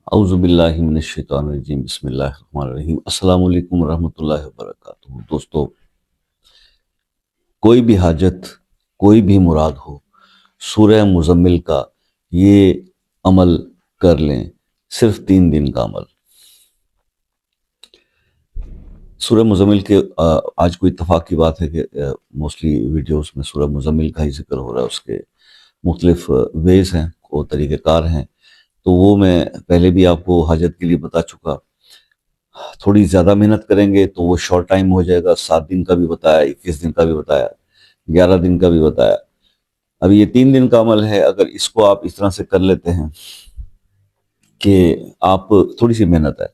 اعوذ باللہ من الشیطان الرجیم، بسم اللہ الرحمن الرحیم۔ السلام علیکم ورحمۃ اللہ وبرکاتہ۔ دوستو، کوئی بھی حاجت، کوئی بھی مراد ہو، سورہ مزمل کا یہ عمل کر لیں، صرف 3 دن کا عمل۔ سورہ مزمل کے آج کوئی اتفاق کی بات ہے کہ موسٹلی ویڈیوز میں سورہ مزمل کا ہی ذکر ہو رہا ہے، اس کے مختلف ویز ہیں اور طریقہ کار ہیں، تو وہ میں پہلے بھی آپ کو حاجت کے لیے بتا چکا۔ تھوڑی زیادہ محنت کریں گے تو وہ شارٹ ٹائم ہو جائے گا، 7 دن کا بھی بتایا، 21 دن کا بھی بتایا، 11 دن کا بھی بتایا۔ اب یہ 3 دن کا عمل ہے، اگر اس کو آپ اس طرح سے کر لیتے ہیں کہ آپ تھوڑی سی محنت ہے،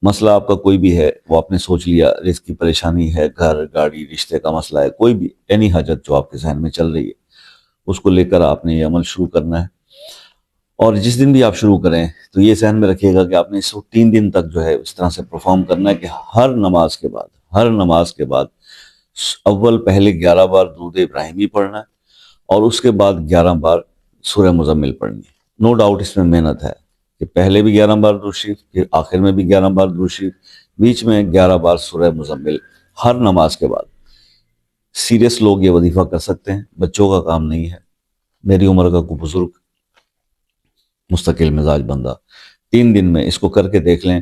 مسئلہ آپ کا کوئی بھی ہے، وہ آپ نے سوچ لیا، رزق کی پریشانی ہے، گھر گاڑی رشتے کا مسئلہ ہے، کوئی بھی اینی حاجت جو آپ کے ذہن میں چل رہی ہے، اس کو لے کر آپ نے یہ عمل شروع کرنا ہے۔ اور جس دن بھی آپ شروع کریں تو یہ ذہن میں رکھیے گا کہ آپ نے اس کو 3 دن تک جو ہے اس طرح سے پرفارم کرنا ہے کہ ہر نماز کے بعد اول پہلے 11 بار درود ابراہیمی پڑھنا ہے، اور اس کے بعد 11 بار سورہ مزمل پڑھنی ہے۔ نو ڈاؤٹ اس میں محنت ہے کہ پہلے بھی 11 بار درود شریف، پھر آخر میں بھی 11 بار درود شریف، بیچ میں 11 بار سورہ مزمل، ہر نماز کے بعد۔ سیریس لوگ یہ وظیفہ کر سکتے ہیں، بچوں کا کام نہیں ہے۔ میری عمر کا کوئی بزرگ مستقل مزاج بندہ 3 دن میں اس کو کر کے دیکھ لیں،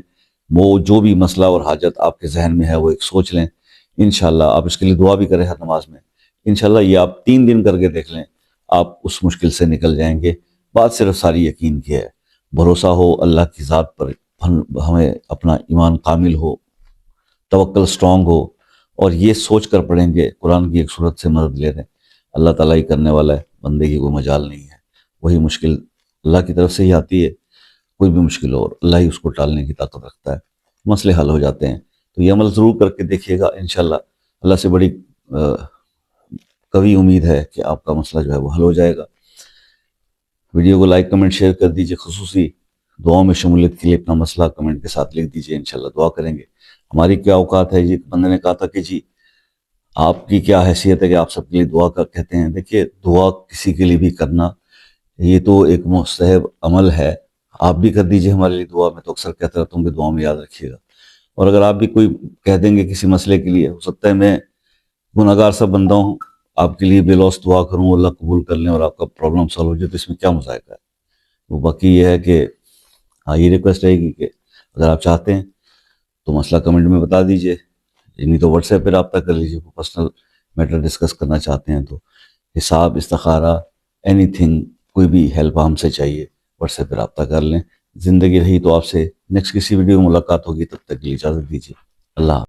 وہ جو بھی مسئلہ اور حاجت آپ کے ذہن میں ہے وہ ایک سوچ لیں، انشاءاللہ آپ اس کے لیے دعا بھی کریں ہر نماز میں، انشاءاللہ یہ آپ 3 دن کر کے دیکھ لیں، آپ اس مشکل سے نکل جائیں گے۔ بات صرف ساری یقین کی ہے، بھروسہ ہو اللہ کی ذات پر، ہمیں اپنا ایمان کامل ہو، توکل سٹرونگ ہو، اور یہ سوچ کر پڑھیں گے قرآن کی ایک صورت سے مدد لے رہے ہیں، اللہ تعالیٰ ہی کرنے والا ہے، بندے کی کوئی مجال نہیں ہے، وہی مشکل اللہ کی طرف سے ہی آتی ہے، کوئی بھی مشکل ہو اور اللہ ہی اس کو ٹالنے کی طاقت رکھتا ہے، مسئلے حل ہو جاتے ہیں۔ تو یہ عمل ضرور کر کے دیکھیے گا، انشاءاللہ اللہ سے بڑی قوی امید ہے کہ آپ کا مسئلہ جو ہے وہ حل ہو جائے گا۔ ویڈیو کو لائک کمنٹ شیئر کر دیجئے، خصوصی دعاؤں میں شمولیت کے لیے اپنا مسئلہ کمنٹ کے ساتھ لکھ دیجئے، انشاءاللہ دعا کریں گے۔ ہماری کیا اوقات ہے جی، بندے نے کہا تھا کہ جی آپ کی کیا حیثیت ہے کہ آپ سب کے لیے دعا کا کہتے ہیں۔ دیکھیے، دعا کسی کے لیے بھی کرنا یہ تو ایک مستحب عمل ہے، آپ بھی کر دیجئے ہمارے لیے دعا، میں تو اکثر کہتا رہتا ہوں کہ دعا میں یاد رکھیے گا۔ اور اگر آپ بھی کوئی کہہ دیں گے کسی مسئلے کے لیے، ہو سکتا ہے میں گناہگار سا بندہ ہوں، آپ کے لیے بے لوث دعا کروں، اللہ قبول کر لیں اور آپ کا پرابلم سالو ہو جائے، تو اس میں کیا مذائقہ ہے؟ وہ باقی یہ ہے کہ ہاں، یہ ریکویسٹ رہے گی کہ اگر آپ چاہتے ہیں تو مسئلہ کمنٹ میں بتا دیجئے، نہیں تو واٹس ایپ پہ رابطہ کر لیجئے، پرسنل میٹر ڈسکس کرنا چاہتے ہیں تو حساب، استخارہ، اینی تھنگ، کوئی بھی ہیلپ ہم سے چاہیے، واٹس ایپ پہ رابطہ کر لیں۔ زندگی رہی تو آپ سے نیکسٹ کسی ویڈیو میں ملاقات ہوگی، تب تک کے لیے اجازت دیجیے، اللہ حافظ۔